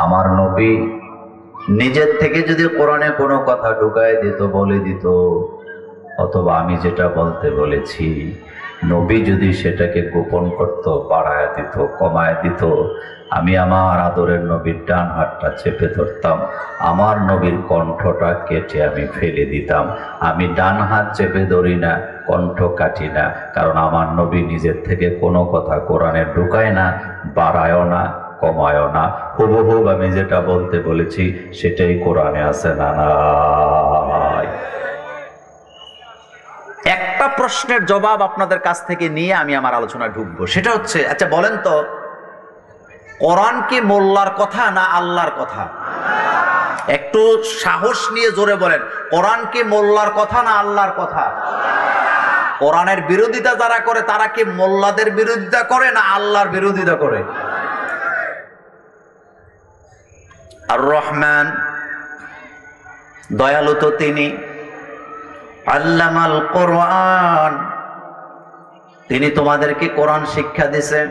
আমার নবী নিজের থেকে যদি কোরআনে কোনো কথা ঢুকায় দিত, বলে দিত, অথবা আমি যেটা বলতে বলেছি নবী যদি সেটাকে গোপন করত, বাড়ায় দিত, কমায় দিত, আমি আমার আদরের নবীর ডান হাতটা চেপে ধরতাম, আমার নবীর কণ্ঠটা কেটে আমি ফেলে দিতাম। আমি ডান হাত চেপে ধরি না, কণ্ঠ কাটি না, কারণ আমার নবী নিজের থেকে কোনো কথা কোরআনে ঢুকায় না, বাড়ায়ও না, কমায়ও না। হুবহুব আমি যেটা বলতে বলেছি সেটাই কোরআনে আছে না নাই? একটা প্রশ্নের জবাব আপনাদের কাছ থেকে নিয়ে আমি আমার আলোচনায় ঢুকবো, সেটা হচ্ছে, আচ্ছা বলেন তো, কোরআন কি মোল্লার কথা না আল্লাহর কথা? একটু সাহস নিয়ে জোরে বলেন, কোরআন কি মোল্লার কথা না আল্লাহর কথা? কোরআনের বিরোধিতা যারা করে তারা কি মোল্লাদের বিরোধিতা করে না আল্লাহর বিরোধিতা করে? আর রহমান দয়ালু তো তিনি, আল্লামাল কোরআন, তিনি তোমাদেরকে কোরআন শিক্ষা দিয়েছেন।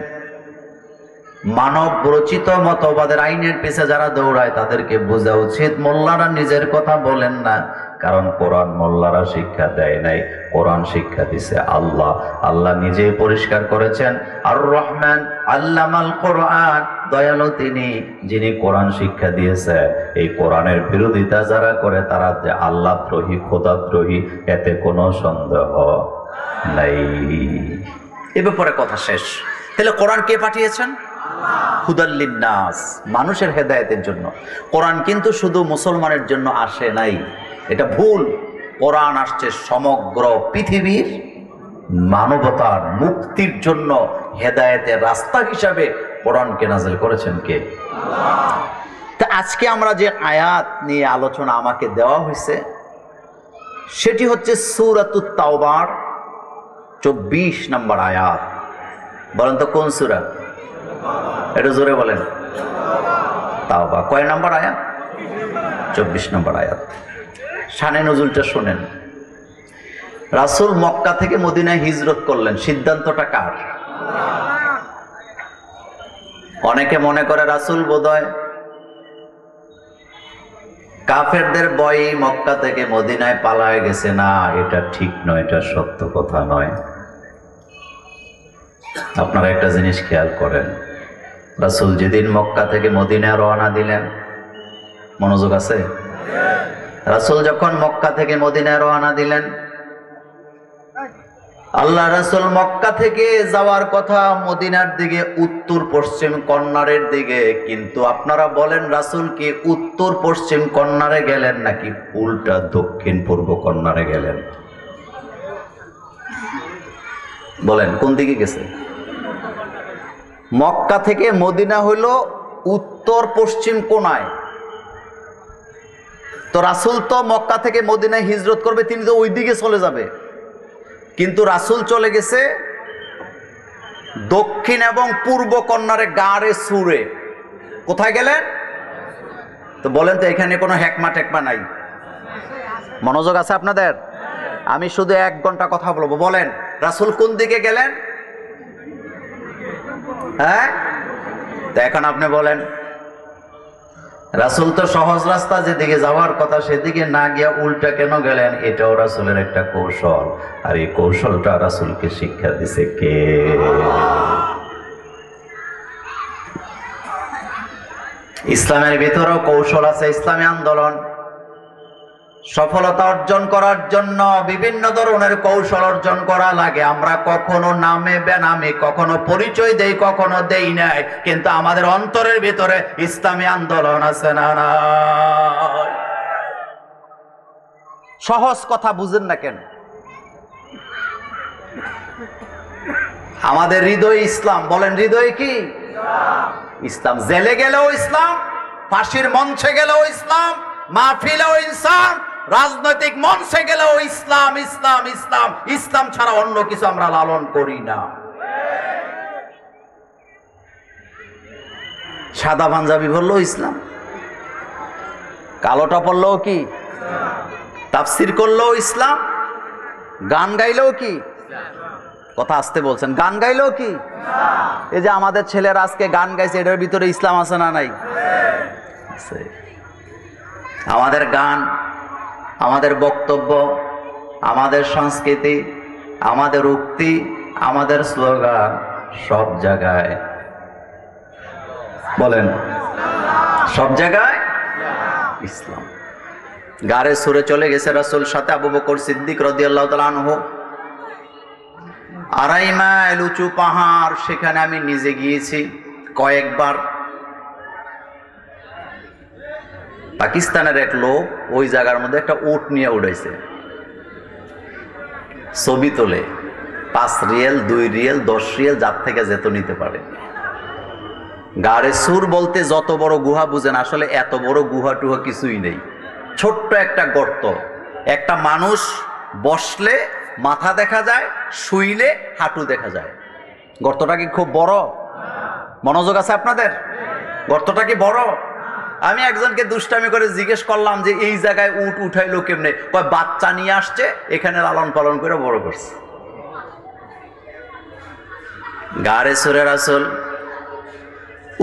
মানব রচিত মতবাদের আইনের পিছে যারা দৌড়ায় তাদেরকে বোঝা উচিত মোল্লারা নিজের কথা বলেন না, কারণ কোরআন মোল্লারা শিক্ষা দেয় নাই, কোরআন শিক্ষা দিছে আল্লাহ। আল্লাহ নিজে পরিষ্কার করেছেন, আর রহমান আল্লামাল কোরআন, দয়ালু তিনি যিনি কোরআন শিক্ষা দিয়েছে। এই কোরআনের বিরোধিতা যারা করে তারা যে আল্লাহ দ্রোহী, খোদা দ্রোহী, এতে কোনো সন্দেহ নাই। এ ব্যাপারে কথা শেষ। তাহলে কোরআন কে পাঠিয়েছেন? হুদাল লিন্নাস, মানুষের হেদায়েতের জন্য। কোরআন কিন্তু শুধু মুসলমানের জন্য আসে নাই, এটা ভুল। কোরআন আসছে সমগ্র পৃথিবীর মানবতার মুক্তির জন্য, হেদায়েতের রাস্তা হিসাবে কোরআনকে নাযিল করেছেন কে? তা আজকে আমরা যে আয়াত নিয়ে আলোচনা আমাকে দেওয়া হয়েছে সেটি হচ্ছে সূরাতুত তাওবার 24 নম্বর আয়াত। বলেন তো কোন সূরা? এটা জোরে বলেন। তাওবা কয় নম্বর আয়াত? 24 নম্বর আয়াত। শানে নজুলটা শোনেন। রাসূল মক্কা থেকে মদিনায় হিজরত করলেন, সিদ্ধান্তটা কার? অনেকে মনে করে রাসূল বোধহয় কাফেরদের ভয়ে মক্কা থেকে মদিনায় পালায় গেছে। না, এটা ঠিক নয়, এটা সত্য কথা নয়। আপনারা একটা জিনিস খেয়াল করেন, রাসূল যেদিন মক্কা থেকে মদিনায় রওনা দিলেন, মনোযোগ আছে? রাসূল যখন মক্কা থেকে মদিনায় রওনা দিলেন, আল্লাহ রাসূল মক্কা থেকে যাওয়ার কথা মদিনার দিকে, উত্তর পশ্চিম কর্নারের দিকে। কিন্তু আপনারা বলেন রাসূল কি উত্তর পশ্চিম কর্নারে গেলেন নাকি উল্টা দক্ষিণ পূর্ব কর্নারে গেলেন? বলেন কোন দিকে গেছে? মক্কা থেকে মদিনা হইল উত্তর পশ্চিম কোণায়। তো রাসূল তো মক্কা থেকে মদিনায় হিজরত করবে, তিনি তো ওই দিকে চলে যাবে, কিন্তু রাসূল চলে গেছে দক্ষিণ এবং পূর্ব কর্নারে, গাড়ে সুরে। কোথায় গেলেন? তো বলেন তো, এখানে কোনো হেকমা টেকমা নাই? মনোযোগ আছে আপনাদের? আমি শুধু 1 ঘন্টা কথা বলবো। বলেন রাসূল কোন দিকে গেলেন? হ্যাঁ, তো এখন আপনি বলেন, রাসূল তো সহজ রাস্তা যেদিকে যাওয়ার কথা সেদিকে না গিয়া উল্টা কেন গেলেন? এটাও রাসূলের একটা কৌশল। আর এই কৌশলটা রাসূলকে শিক্ষা দিছে কে? ইসলামের ভিতরেও কৌশল আছে। ইসলামী আন্দোলন সফলতা অর্জন করার জন্য বিভিন্ন ধরনের কৌশল অর্জন করা লাগে। আমরা কখনো নামে বেনামে, কখনো পরিচয় দেই, কখনো দেই নাই, কিন্তু আমাদের অন্তরের ভিতরে ইসলামী আন্দোলন আছে না নাই? সহজ কথা বুঝেন না কেন? আমাদের হৃদয় ইসলাম। বলেন হৃদয় কি? ইসলাম। জেলে গেলেও ইসলাম, ফাঁসির মঞ্চে গেলেও ইসলাম, মাহফিলেও ইসলাম, রাজনৈতিক মঞ্চে গেলেও ইসলাম, ইসলাম, ইসলাম। ইসলাম ছাড়া অন্য কিছু আমরা লালন করি না। সাদা পাঞ্জাবি পরলেও ইসলাম, কালোটা পরলেও কি? তাফসির করলেও ইসলাম, গান গাইলেও কি? কথা আসতে বলছেন। গান গাইলেও কি? এই যে আমাদের ছেলেরা আজকে গান গাইছে, এটার ভিতরে ইসলাম আছে না নাই? আছে। আমাদের গান, আমাদের বক্তব্য, আমাদের সংস্কৃতি, আমাদের উক্তি, আমাদের স্লোগান সব জায়গায় বলেন, সব জায়গায় ইসলাম। গারে সুরে চলে গেছে রাসূল সাথে আবু বকর সিদ্দিক রাদিয়াল্লাহু তাআলা আনহু। 2.5 মাইল উঁচু পাহাড়, সেখানে আমি নিজে গিয়েছি কয়েকবার। পাকিস্তানের এক লোক ওই জায়গার মধ্যে একটা উট নিয়ে উড়াইছে, ছবি তোলে, 5 রিয়েল, 2 রিয়েল, 10 রিয়েল, যার থেকে যেত নিতে পারে। গারে সুর বলতে যত বড় গুহা বুঝেন, আসলে এত বড় গুহা টুহা কিছুই নেই, ছোট্ট একটা গর্ত। একটা মানুষ বসলে মাথা দেখা যায়, শুইলে হাঁটু দেখা যায়। গর্তটা কি খুব বড়? মনোযোগ আছে আপনাদের? গর্তটা কি বড়? আমি একজনকে দুষ্টামি করে জিজ্ঞেস করলাম যে এই জায়গায় উট উঠাইলো কেমনে? কয় বাচ্চা নিয়ে আসছে, এখানে লালন পালন করে বড় করছে। গারে সুরে রাসূল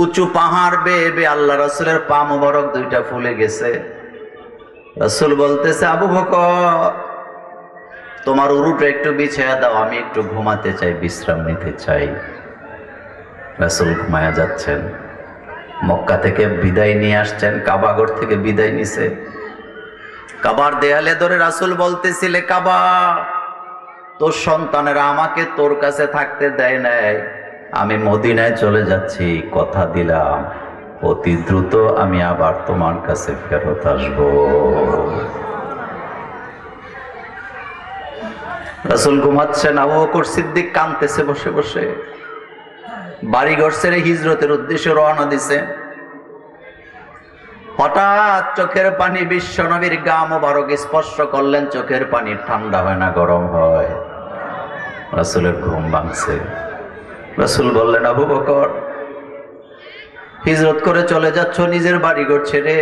উঁচু পাহাড় বেয়ে বেয়ে আল্লাহ রাসূলের পা মোবারক 2টা ফুলে গেছে। রাসূল বলতেছে, আবু বকর তোমার উরুটা একটু বিছিয়ে দাও, আমি একটু ঘুমাতে চাই, বিশ্রাম নিতে চাই। রাসূল ঘুমায়া যাচ্ছেন। মক্কা থেকে বিদায় নিয়ে আসছেন, কাবাগর থেকে বিদায় নিছে। কাবার দেয়ালে ধরে রাসূল বলতেছিলে, কাবা তোর সন্তানেরা আমাকে তোর কাছে থাকতে দেয় নাই, আমি মদিনায় চলে যাচ্ছি, কথা দিলাম অতি দ্রুত আমি আবার তোমার কাছে ফেরত আসবো। রাসূল ঘুমাচ্ছেন, আবু বকর সিদ্দিক কাঁদতেছে বসে বসে। বাড়িঘর ছেড়ে হিজরতের উদ্দেশ্যে রওনা দিছে। হঠাৎ চোখের পানি বিশ্ব নবীর গা মোবারক স্পর্শ করলেন। চোখের পানি ঠান্ডা হয় না, গরম হয়। রাসূলের ঘুম ভাঙছে। রাসূল বললেন, আবু বকর হিজরত করে চলে যাচ্ছ নিজের বাড়িঘর ছেড়ে,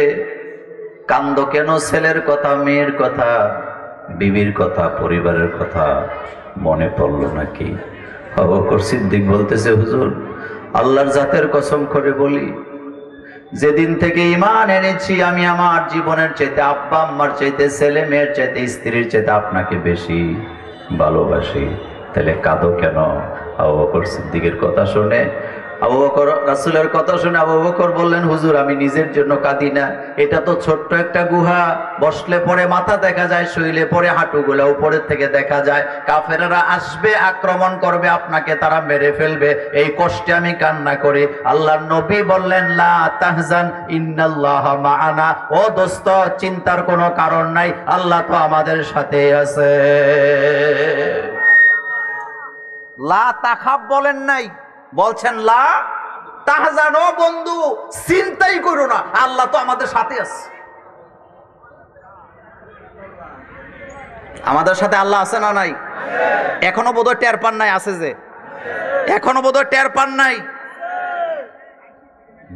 কান্দো কেন? ছেলের কথা, মেয়ের কথা, বিবির কথা, পরিবারের কথা মনে পড়লো নাকি? আবু বকর সিদ্দিক বলতেছে, হুজুর আল্লাহর জাতের কসম করে বলি, যেদিন থেকে ঈমান এনেছি আমি আমার জীবনের চাইতে, আব্বা আম্মার চাইতে, ছেলে মেয়ের চাইতে, স্ত্রীর চাইতে আপনাকে বেশি ভালোবাসি। তাহলে কাঁদো কেন? আবু বকর সিদ্দিকের কথা শুনে, আবু বকর রাসূলের কথা শুনে আবু বকর বললেন, হুজুর আমি নিজের জন্য কাঁদি না, এটা তো ছোট্ট একটা গুহা, বসলে পরে মাথা দেখা যায়, শুইলে পরে হাঁটুগুলো উপরের থেকে দেখা যায়। কাফেররা আসবে, আক্রমণ করবে আপনাকে, তারা মেরে ফেলবে, এই কষ্টে আমি কান্না করি। আল্লাহর নবী বললেন, লা তাহজান ইন্নাল্লাহা মাআনা, ও দোস্ত চিন্তার কোনো কারণ নাই, আল্লাহ তো আমাদের সাথে আছে। লা তাখাব বলেন নাই, বলছেন লা তাহজান, ও বন্ধু চিন্তাই করো না, আল্লাহ তো আমাদের সাথে আছে। আমাদের সাথে আল্লাহ আছে না নাই? এখনো বোধহয় টের পান নাই, আছে যে, এখনো বোধহয় টের পান নাই।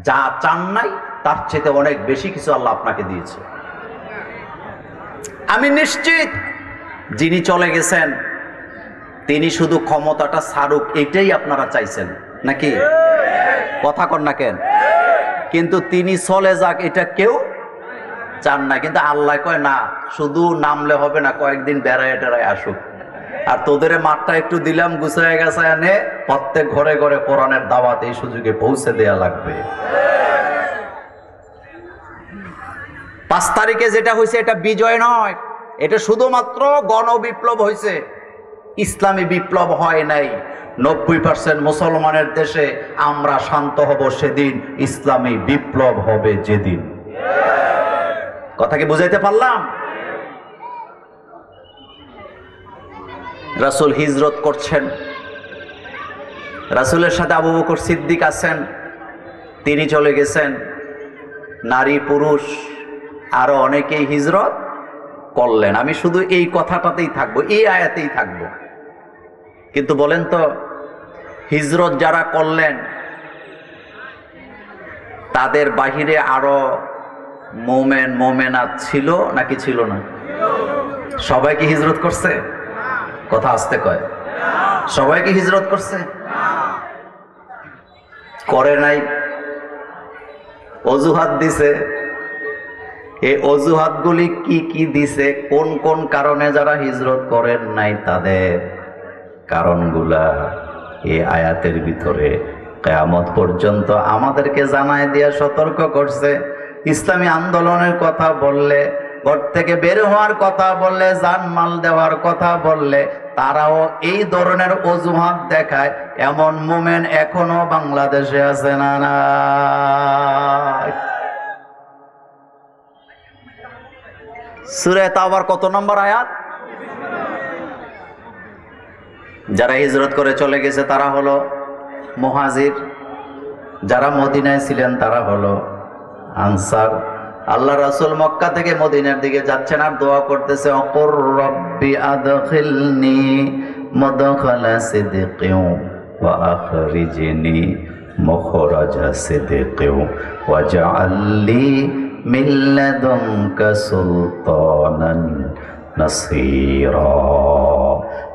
যা চান নাই তার চেয়ে অনেক বেশি কিছু আল্লাহ আপনাকে দিয়েছে। আমি নিশ্চিত যিনি চলে গেছেন তিনি শুধু ক্ষমতাটা ছাড়ুক, এটাই আপনারা চাইছেন নাকি? কথা কন না কেন? কিন্তু তিনি চলে যাক এটা কেউ চান না, কিন্তু আল্লাহ কয় না, শুধু নামলে হবে না, কয়েকদিন বেড়ায় টেড়ায় আসুক। আর তোদের মাঠটা একটু দিলাম, গুছায় গেছে এনে প্রত্যেক ঘরে ঘরে কোরআনের দাওয়াত এই সুযোগে পৌঁছে দেয়া লাগবে। 5 তারিখে যেটা হয়েছে এটা বিজয় নয়, এটা শুধুমাত্র গণবিপ্লব হয়েছে, ইসলামী বিপ্লব হয় নাই। 90% মুসলমানের দেশে আমরা শান্ত হব সেদিন, ইসলামী বিপ্লব হবে যেদিন। কথা কি বুঝাইতে পারলাম? রাসূল হিজরত করছেন, রাসূলের সাথে আবু বকর সিদ্দিক আছেন, তিনি চলে গেছেন। নারী পুরুষ আরো অনেকেই হিজরত করলেন। আমি শুধু এই কথাটাতেই থাকবো, এই আয়াতেই থাকবো। কিন্তু বলেন তো, হিজরত যারা করলেন তাদের বাহিরে আরো মোমেন মোমেনাত ছিল নাকি ছিল না? সবাই কি হিজরত করছে? কথা আসতে কয়, সবাই কি হিজরত করছে? করে নাই, অজুহাত দিছে, এই অজুহাতগুলি কি কি দিছে, কোন কোন কারণে যারা হিজরত করেন নাই তাদের কারণগুলা এই আয়াতের ভিতরে কিয়ামত পর্যন্ত আমাদেরকে জানায় দিয়া সতর্ক করছে। ইসলামী আন্দোলনের কথা বললে, ঘর থেকে বের হওয়ার কথা বললে, জানমাল দেওয়ার কথা বললে তারাও এই ধরনের অজুহাত দেখায়। এমন মোমেন্ট এখনো বাংলাদেশে আছে না? না, সূরা তাওবার কত নম্বর আয়াত? যারা হিজরত করে চলে গেছে তারা হলো মুহাজির, যারা মদিনায় ছিলেন তারা হলো আনসার। আল্লাহ রাসূল মক্কা থেকে মদিনার দিকে যাচ্ছেন আর দোয়া করতেছে, অকুর রব্বি আদখিলনি মুদখালা সিদকিন ওয়া আখরিজনি মুখরাজা সিদকিন ওয়াজআলনি মিন লাদুনকা সুলতানান নাসীরা।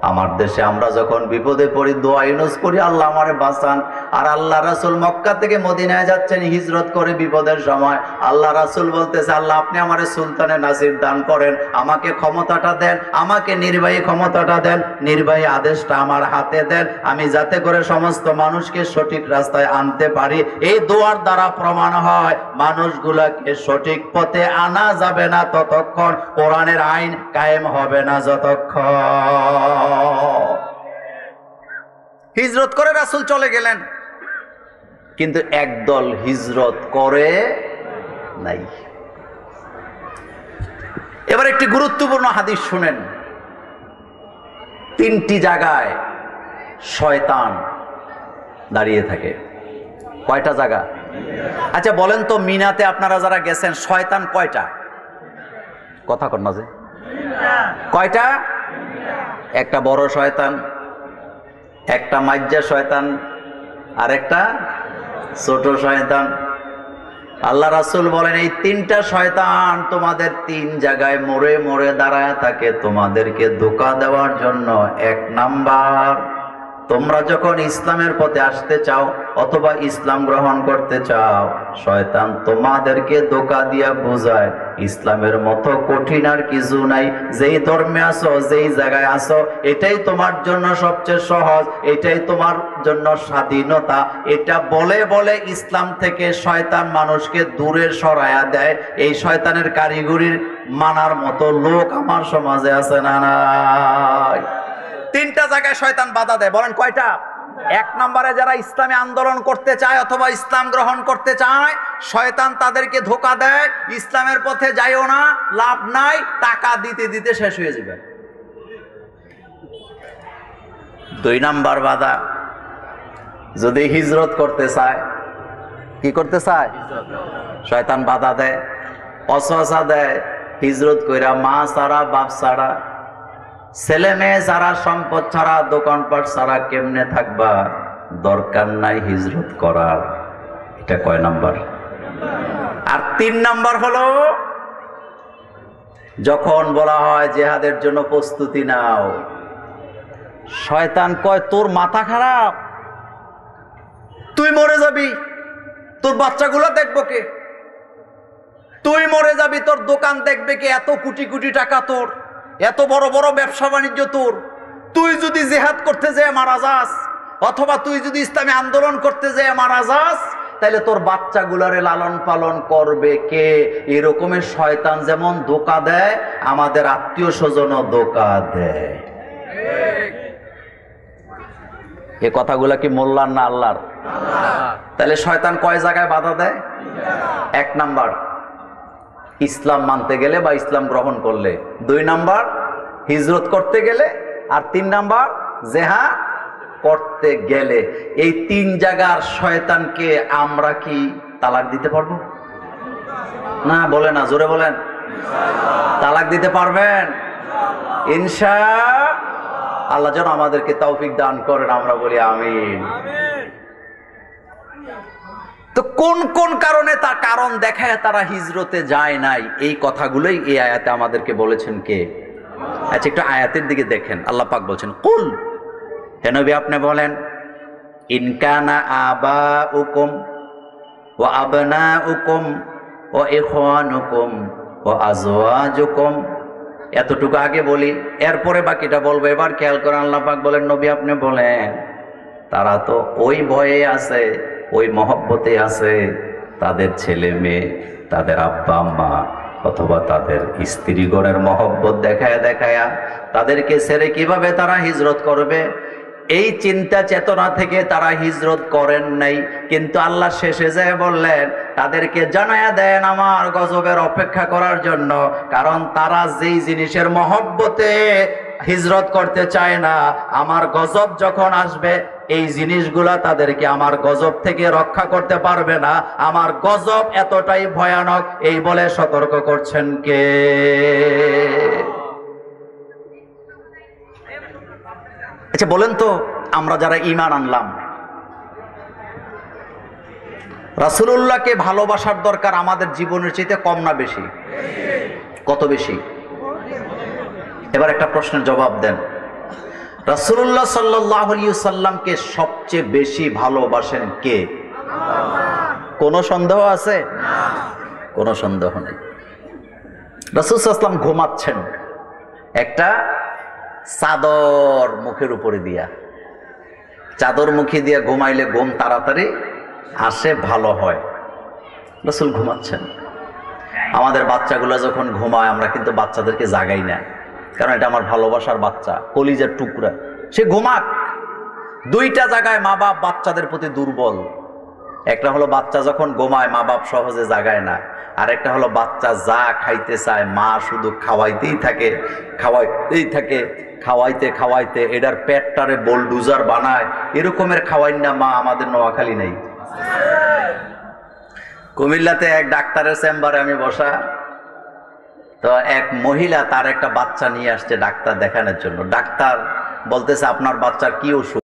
আমার দেশে আমরা যখন বিপদে পড়ি দোয়া ইউনুস করি, আল্লাহ আমারে বাঁচান। আর আল্লাহ রাসূল মক্কা থেকে মদিনায় যাচ্ছেন হিজরত করে বিপদের সময়। আল্লাহ রাসূল বলতেছে, আল্লাহ আপনি আমারে সুলতানে নাসির দান করেন, আমাকে ক্ষমতাটা দেন, আমাকে নির্বাহী ক্ষমতাটা দেন, নির্বাহী আদেশটা আমার হাতে দেন, আমি যাতে করে সমস্ত মানুষকে সঠিক রাস্তায় আনতে পারি। এই দোয়ার দ্বারা প্রমাণ হয় মানুষগুলাকে সঠিক পথে আনা যাবে না ততক্ষণ, কোরআনের আইন কায়েম হবে না যতক্ষণ। হিজরত করে রাসূল চলে গেলেন, কিন্তু একদল হিজরত করে নাই। এবার একটি গুরুত্বপূর্ণ হাদিস শুনেন। তিনটি জায়গায় শয়তান দাঁড়িয়ে থাকে। কয়টা জায়গা? আচ্ছা বলেন তো, মিনাতে আপনারা যারা গেছেন শয়তান কয়টা? কথা কর না যে, কয়টা? একটা বড় শয়তান, একটা মাজ্জা শয়তান, আর একটা ছোট শয়তান। আল্লাহ রাসূল বলেন এই তিনটা শয়তান তোমাদের তিন জায়গায় মোড়ে মোড়ে দাঁড়ায় থাকে তোমাদেরকে ধোঁকা দেওয়ার জন্য। এক নাম্বার, তোমরা যখন ইসলামের পথে আসতে চাও অথবা ইসলাম গ্রহণ করতে চাও, শয়তান তোমাদেরকে ধোঁকা দিয়া বোঝায় ইসলামের মতো কঠিন আর কিছু নাই, যেই ধর্মে আসো, যেই জায়গায় আসো, এটাই তোমার জন্য সবচেয়ে সহজ, এটাই তোমার জন্য স্বাধীনতা। এটা বলে বলে ইসলাম থেকে শয়তান মানুষকে দূরে সরায়া দেয়। এই শয়তানের কারিগরির মানার মতো লোক আমার সমাজে আছে না? নাই। তিনটা জায়গায় শয়তান বাধা দেয়। বলেন কয়টা? এক নম্বরে যারা ইসলামী আন্দোলন করতে চায় অথবা ইসলাম গ্রহণ করতে চায়, শয়তান তাদেরকে ধোঁকা দেয়, ইসলামের পথে যাইও না, লাভ নাই, টাকা দিতে দিতে শেষ হয়ে যাবে। দুই নাম্বার বাধা, যদি হিজরত করতে চায়, কি করতে চায়? শয়তান বাধা দেয়, অসহসা দেয়, হিজরত কইরা মা ছাড়া, বাপ ছাড়া, ছেলে মেয়ে ছাড়া, সম্পদ ছাড়া, দোকানপাট ছাড়া কেমনে থাকবা? দরকার নাই হিজরত করার। এটা কয় নাম্বার? আর তিন নাম্বার হলো যখন বলা হয় জিহাদের জন্য প্রস্তুতি নাও, শয়তান কয় তোর মাথা খারাপ, তুই মরে যাবি, তোর বাচ্চাগুলো দেখবো কে? তুই মরে যাবি, তোর দোকান দেখবে কে? এত কোটি কোটি টাকা তোর, এত বড় বড় ব্যবসা বাণিজ্য তোর, তুই যদি জিহাদ করতে যেয়ে মারা যাস অথবা তুই যদি ইসলামী আন্দোলন করতে যেয়ে মারা যাস, তাহলে তোর বাচ্চাগুলারে লালন পালন করবে কে? এরকমের শয়তান যেমন ধোঁকা দেয়, আমাদের আত্মীয় স্বজনও ধোঁকা দেয়। এ কথাগুলা কি মোল্লার না আল্লাহর? তাহলে শয়তান কয় জায়গায় বাধা দেয়? এক নাম্বার, ইসলাম মানতে গেলে বা ইসলাম গ্রহণ করলে। দুই নাম্বার, হিজরত করতে গেলে। আর তিন নাম্বার, জিহাদ করতে গেলে। এই তিন জায়গার শয়তানকে আমরা কি তালাক দিতে পারবো? না, বলে না, জোরে বলেন। তালাক দিতে পারবেন? ইনশাআল্লাহ যেন আমাদেরকে তৌফিক দান করেন, আমরা বলি আমিন। তো কোন কোন কারণে, তার কারণ দেখায় তারা হিজরতে যায় নাই, এই কথাগুলোই এই আয়াতে আমাদেরকে বলেছেন কে? আচ্ছা একটু আয়াতের দিকে দেখেন। আল্লাহ পাক বলছেন, কুল, হে নবী আপনি বলেন, ইনকানা আবাউকুম ওয়া আবনাউকুম ওয়া ইখওয়ানুকুম ও আজওয়াজুকুম, এতটুকু আগে বলি, এরপরে বাকিটা বলবো। এবার খেয়াল করে আল্লাহ পাক বলেন, নবী আপনি বলেন, তারা তো ওই ভয়ে আছে, ওই মহব্বতে আছে, তাদের ছেলে মেয়ে, তাদের আব্বা আম্মা অথবা তাদের স্ত্রীগণের মহব্বত দেখায়া দেখায়া তাদেরকে ছেড়ে কিভাবে তারা হিজরত করবে, এই চিন্তা চেতনা থেকে তারা হিজরত করেন নাই। কিন্তু আল্লাহ শেষে যায় বললেন, তাদেরকে জানায়া দেন আমার গজবের অপেক্ষা করার জন্য, কারণ তারা যেই জিনিসের মহব্বতে হিজরত করতে চায় না, আমার গজব যখন আসবে এই জিনিসগুলা তাদেরকে আমার গজব থেকে রক্ষা করতে পারবে না। আমার গজব এতটাই ভয়ানক, এই বলে সতর্ক করছেন কে? আচ্ছা বলেন তো, আমরা যারা ঈমান আনলাম, রাসূলুল্লাহকে ভালোবাসার দরকার আমাদের জীবনের চাইতে কম না বেশি? কত বেশি? এবার একটা প্রশ্নের জবাব দেন। রাসূলুল্লাহ সাল্লাল্লাহু আলাইহি ওয়াসাল্লামকে সবচেয়ে বেশি ভালোবাসেন কে? কোনো সন্দেহ আছে? কোনো সন্দেহ নেই। রাসূল সাল্লাল্লাহু আলাইহি ওয়াসাল্লাম ঘুমাচ্ছেন, একটা চাদর মুখের উপরে দিয়া, চাদর মুখে দিয়া ঘুমাইলে ঘুম তাড়াতাড়ি আসে, ভালো হয়। রাসূল ঘুমাচ্ছেন। আমাদের বাচ্চাগুলো যখন ঘুমায় আমরা কিন্তু বাচ্চাদেরকে জাগাই না, কারণ এটা আমার ভালোবাসার বাচ্চা, কলিজার টুকরা, সে ঘুমাক। দুইটা জায়গায় মা বাপ বাচ্চাদের প্রতি দুর্বল। একটা হলো বাচ্চা যখন ঘুমায় মা বাপ সহজে জাগায় না, আর একটা হলো বাচ্চা যা খাইতে চায় মা শুধু খাওয়াইতেই থাকে, খাওয়াইতেই থাকে, খাওয়াইতে খাওয়াইতে এটার পেটটারে বোলডুজার বানায়। এরকমের খাওয়াই না মা আমাদের নোয়াখালী নেই? কুমিল্লাতে এক ডাক্তারের চেম্বারে আমি বসা, তো এক মহিলা তার একটা বাচ্চা নিয়ে আসছে ডাক্তার দেখানোর জন্য। ডাক্তার বলতেছে, আপনার বাচ্চার কি অসুখ?